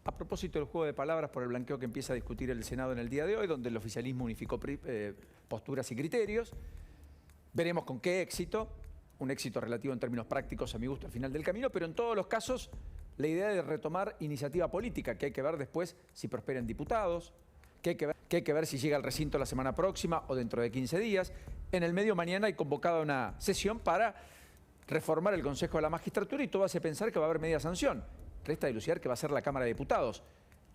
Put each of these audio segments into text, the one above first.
A propósito del juego de palabras por el blanqueo que empieza a discutir el Senado en el día de hoy, donde el oficialismo unificó posturas y criterios, veremos con qué éxito, un éxito relativo en términos prácticos a mi gusto al final del camino, pero en todos los casos la idea de retomar iniciativa política, que hay que ver después si prosperan diputados, que hay que ver si llega al recinto la semana próxima o dentro de 15 días. En el medio mañana hay convocada una sesión para reformar el Consejo de la Magistratura y todo hace pensar que va a haber media sanción. Resta dilucidar que va a ser la Cámara de Diputados.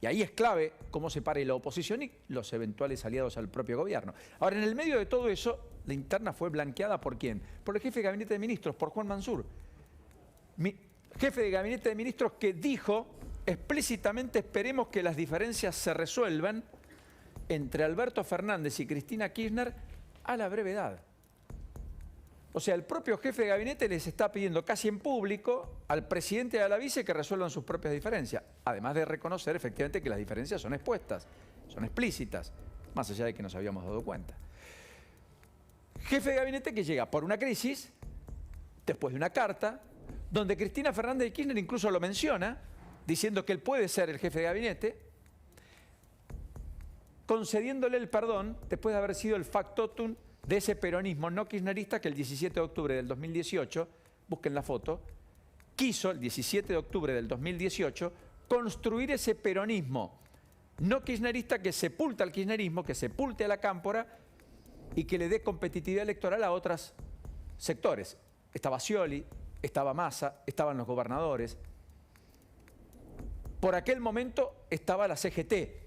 Y ahí es clave cómo se pare la oposición y los eventuales aliados al propio gobierno. Ahora, en el medio de todo eso, la interna fue blanqueada ¿por quién? Por el jefe de Gabinete de Ministros, por Juan Mansur. Jefe de Gabinete de Ministros que dijo explícitamente: esperemos que las diferencias se resuelvan entre Alberto Fernández y Cristina Kirchner a la brevedad. O sea, el propio jefe de gabinete les está pidiendo casi en público al presidente y a la vice que resuelvan sus propias diferencias, además de reconocer efectivamente que las diferencias son expuestas, son explícitas, más allá de que nos habíamos dado cuenta. Jefe de gabinete que llega por una crisis, después de una carta, donde Cristina Fernández de Kirchner incluso lo menciona, diciendo que él puede ser el jefe de gabinete, concediéndole el perdón después de haber sido el factotum de ese peronismo no kirchnerista que el 17 de octubre del 2018, busquen la foto, quiso el 17 de octubre del 2018 construir ese peronismo no kirchnerista que sepulta al kirchnerismo, que sepulte a la cámpora y que le dé competitividad electoral a otros sectores. Estaba Scioli, estaba Massa, estaban los gobernadores. Por aquel momento estaba la CGT.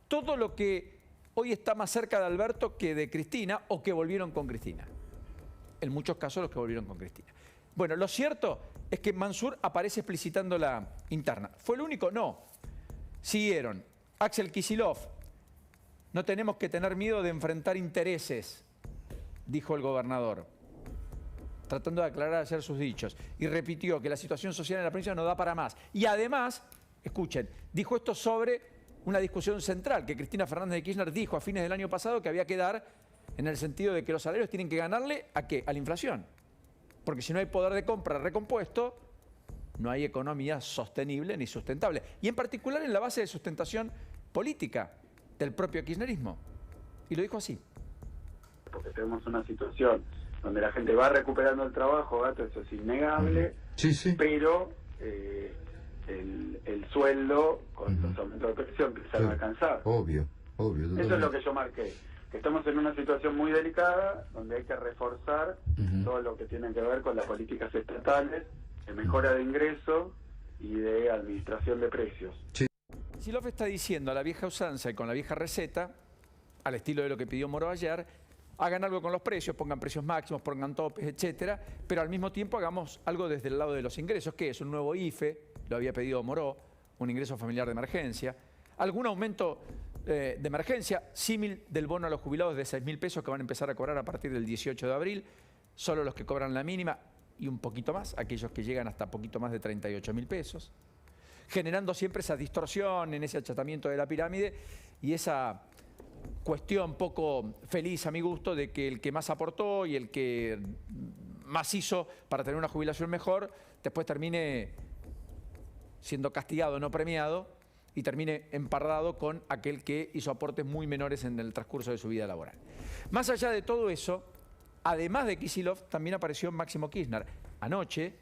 Todo lo que hoy está más cerca de Alberto que de Cristina o que volvieron con Cristina. En muchos casos los que volvieron con Cristina. Bueno, lo cierto es que Mansur aparece explicitando la interna. ¿Fue el único? No. Siguieron Axel Kicillof. No tenemos que tener miedo de enfrentar intereses, dijo el gobernador, tratando de aclarar ayer sus dichos. Y repitió que la situación social en la provincia no da para más. Y además, escuchen, dijo esto sobre una discusión central que Cristina Fernández de Kirchner dijo a fines del año pasado que había que dar en el sentido de que los salarios tienen que ganarle ¿a qué? A la inflación. Porque si no hay poder de compra recompuesto, no hay economía sostenible ni sustentable. Y en particular en la base de sustentación política del propio kirchnerismo. Y lo dijo así. Porque tenemos una situación donde la gente va recuperando el trabajo, eso es innegable, sí. Pero el sueldo con los aumentos de presión que se van a alcanzar. Obvio. Eso es lo que yo marqué. Que estamos en una situación muy delicada donde hay que reforzar todo lo que tiene que ver con las políticas estatales de mejora de ingresos y de administración de precios. Sí. Kicillof está diciendo a la vieja usanza y con la vieja receta, al estilo de lo que pidió Moró ayer, hagan algo con los precios, pongan precios máximos, pongan topes, etcétera, pero al mismo tiempo hagamos algo desde el lado de los ingresos, que es un nuevo IFE, lo había pedido Moró, un ingreso familiar de emergencia, algún aumento de emergencia, símil del bono a los jubilados de 6.000 pesos que van a empezar a cobrar a partir del 18 de abril, solo los que cobran la mínima y un poquito más, aquellos que llegan hasta poquito más de 38.000 pesos, generando siempre esa distorsión en ese achatamiento de la pirámide y esa cuestión poco feliz a mi gusto de que el que más aportó y el que más hizo para tener una jubilación mejor, después termine siendo castigado, no premiado, y termine empardado con aquel que hizo aportes muy menores en el transcurso de su vida laboral. Más allá de todo eso, además de Kicillof, también apareció Máximo Kirchner. Anoche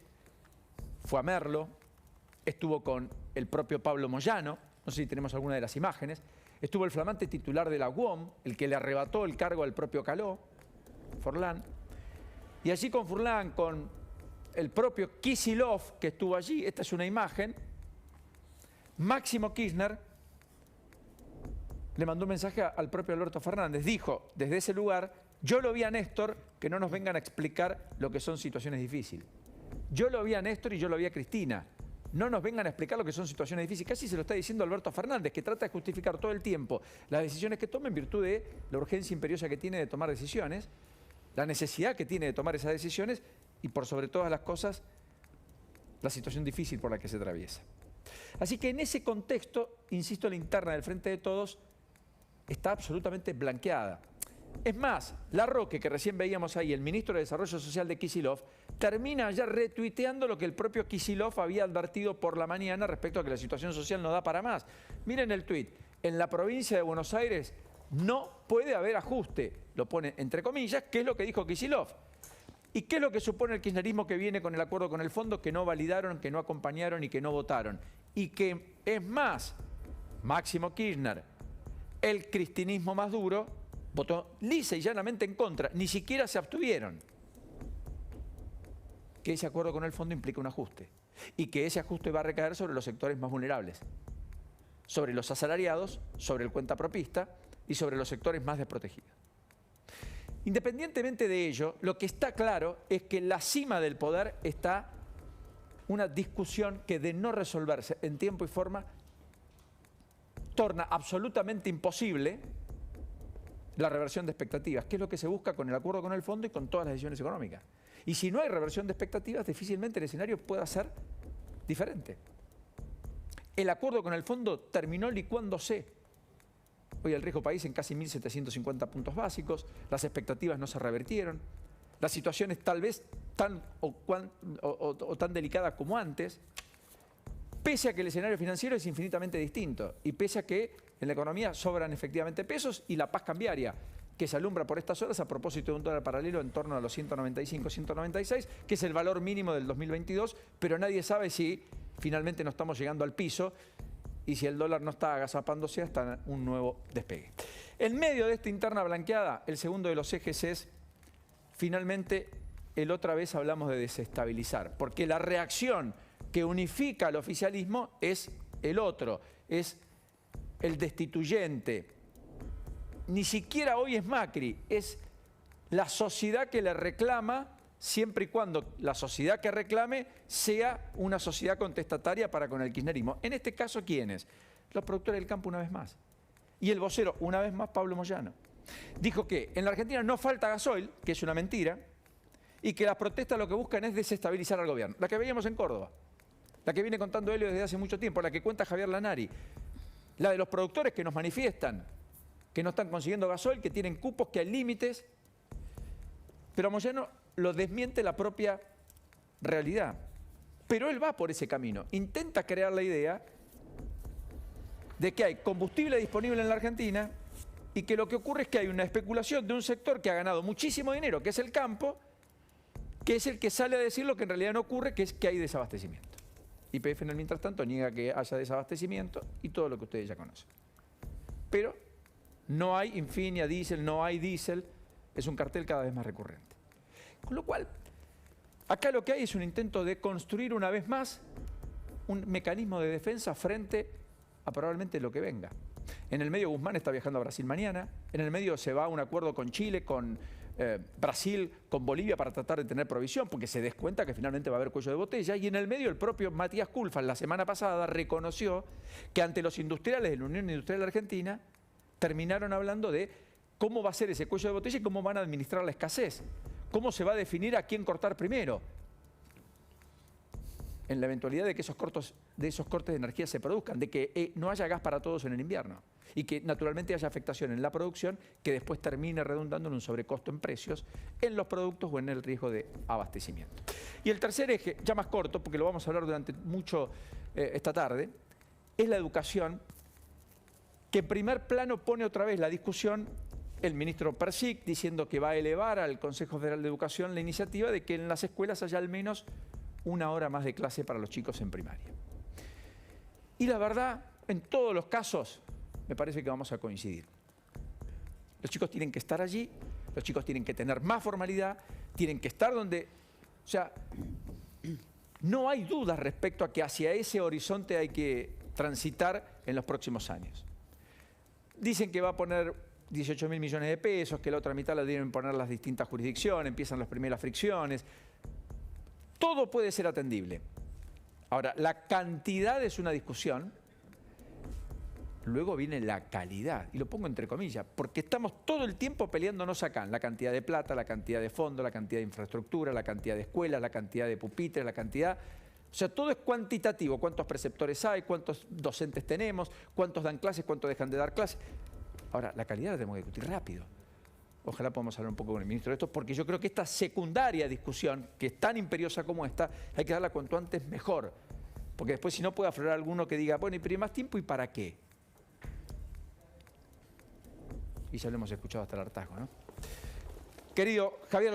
fue a Merlo, estuvo con el propio Pablo Moyano, no sé si tenemos alguna de las imágenes, estuvo el flamante titular de la UOM, el que le arrebató el cargo al propio Caló, Forlán, y allí con Forlán, con el propio Kicillof que estuvo allí, esta es una imagen, Máximo Kirchner le mandó un mensaje al propio Alberto Fernández. Dijo, desde ese lugar, yo lo vi a Néstor, que no nos vengan a explicar lo que son situaciones difíciles. Yo lo vi a Néstor y yo lo vi a Cristina. No nos vengan a explicar lo que son situaciones difíciles. Casi se lo está diciendo Alberto Fernández, que trata de justificar todo el tiempo las decisiones que toma en virtud de la urgencia imperiosa que tiene de tomar decisiones, la necesidad que tiene de tomar esas decisiones y, por sobre todas las cosas, la situación difícil por la que se atraviesa. Así que en ese contexto, insisto, la interna del Frente de Todos está absolutamente blanqueada. Es más, Larroque, que recién veíamos ahí, el ministro de Desarrollo Social de Kicillof, termina ya retuiteando lo que el propio Kicillof había advertido por la mañana respecto a que la situación social no da para más. Miren el tuit. En la provincia de Buenos Aires no puede haber ajuste. Lo pone entre comillas, que es lo que dijo Kicillof. ¿Y qué es lo que supone el kirchnerismo que viene con el acuerdo con el fondo? Que no validaron, que no acompañaron y que no votaron. Y que, es más, Máximo Kirchner, el cristinismo más duro, votó lisa y llanamente en contra. Ni siquiera se abstuvieron. Que ese acuerdo con el fondo implica un ajuste. Y que ese ajuste va a recaer sobre los sectores más vulnerables. Sobre los asalariados, sobre el cuentapropista y sobre los sectores más desprotegidos. Independientemente de ello, lo que está claro es que en la cima del poder está una discusión que, de no resolverse en tiempo y forma, torna absolutamente imposible la reversión de expectativas, que es lo que se busca con el acuerdo con el fondo y con todas las decisiones económicas. Y si no hay reversión de expectativas, difícilmente el escenario pueda ser diferente. El acuerdo con el fondo terminó licuándose. Hoy el riesgo país en casi 1.750 puntos básicos, las expectativas no se revertieron, la situación es tal vez tan tan delicada como antes, pese a que el escenario financiero es infinitamente distinto y pese a que en la economía sobran efectivamente pesos y la paz cambiaria que se alumbra por estas horas a propósito de un dólar paralelo en torno a los 195, 196, que es el valor mínimo del 2022, pero nadie sabe si finalmente no estamos llegando al piso y si el dólar no está agazapándose hasta un nuevo despegue. En medio de esta interna blanqueada, el segundo de los ejes es, finalmente, otra vez hablamos de desestabilizar, porque la reacción que unifica al oficialismo es el otro, es el destituyente. Ni siquiera hoy es Macri, es la sociedad que le reclama, siempre y cuando la sociedad que reclame sea una sociedad contestataria para con el kirchnerismo. En este caso, ¿quiénes? Los productores del campo una vez más. Y el vocero, una vez más, Pablo Moyano. Dijo que en la Argentina no falta gasoil, que es una mentira, y que las protestas lo que buscan es desestabilizar al gobierno. La que veíamos en Córdoba, la que viene contando Helio desde hace mucho tiempo, la que cuenta Javier Lanari, la de los productores que nos manifiestan, que no están consiguiendo gasoil, que tienen cupos, que hay límites. Pero a Moyano lo desmiente la propia realidad. Pero él va por ese camino. Intenta crear la idea de que hay combustible disponible en la Argentina y que lo que ocurre es que hay una especulación de un sector que ha ganado muchísimo dinero, que es el campo, que es el que sale a decir lo que en realidad no ocurre, que es que hay desabastecimiento. YPF, en el mientras tanto, niega que haya desabastecimiento y todo lo que ustedes ya conocen. Pero no hay Infinia, diésel, no hay diésel. Es un cartel cada vez más recurrente. Con lo cual, acá lo que hay es un intento de construir una vez más un mecanismo de defensa frente a probablemente lo que venga. En el medio Guzmán está viajando a Brasil mañana, en el medio se va a un acuerdo con Chile, con Brasil, con Bolivia para tratar de tener provisión, porque se des cuenta que finalmente va a haber cuello de botella, y en el medio el propio Matías Culfas la semana pasada reconoció que ante los industriales de la Unión Industrial Argentina terminaron hablando de cómo va a ser ese cuello de botella y cómo van a administrar la escasez. ¿Cómo se va a definir a quién cortar primero? En la eventualidad de que esos cortes de energía se produzcan, de que no haya gas para todos en el invierno y que naturalmente haya afectación en la producción que después termine redundando en un sobrecosto en precios en los productos o en el riesgo de abastecimiento. Y el tercer eje, ya más corto, porque lo vamos a hablar durante mucho esta tarde, es la educación, que en primer plano pone otra vez la discusión el ministro Persic diciendo que va a elevar al Consejo Federal de Educación la iniciativa de que en las escuelas haya al menos una hora más de clase para los chicos en primaria. Y la verdad, en todos los casos, me parece que vamos a coincidir. Los chicos tienen que estar allí, los chicos tienen que tener más formalidad, tienen que estar donde... O sea, no hay dudas respecto a que hacia ese horizonte hay que transitar en los próximos años. Dicen que va a poner 18.000 millones de pesos, que la otra mitad la deben poner las distintas jurisdicciones, empiezan las primeras fricciones. Todo puede ser atendible. Ahora, la cantidad es una discusión, luego viene la calidad, y lo pongo entre comillas, porque estamos todo el tiempo peleándonos acá, en la cantidad de plata, la cantidad de fondos, la cantidad de infraestructura, la cantidad de escuelas, la cantidad de pupitres, la cantidad... O sea, todo es cuantitativo, cuántos preceptores hay, cuántos docentes tenemos, cuántos dan clases, cuántos dejan de dar clases. Ahora, la calidad la tenemos que discutir rápido. Ojalá podamos hablar un poco con el ministro de esto, porque yo creo que esta secundaria discusión, que es tan imperiosa como esta, hay que darla cuanto antes mejor. Porque después si no puede aflorar alguno que diga, bueno, ¿y más tiempo y para qué? Y ya lo hemos escuchado hasta el hartazgo, ¿no? Querido Javier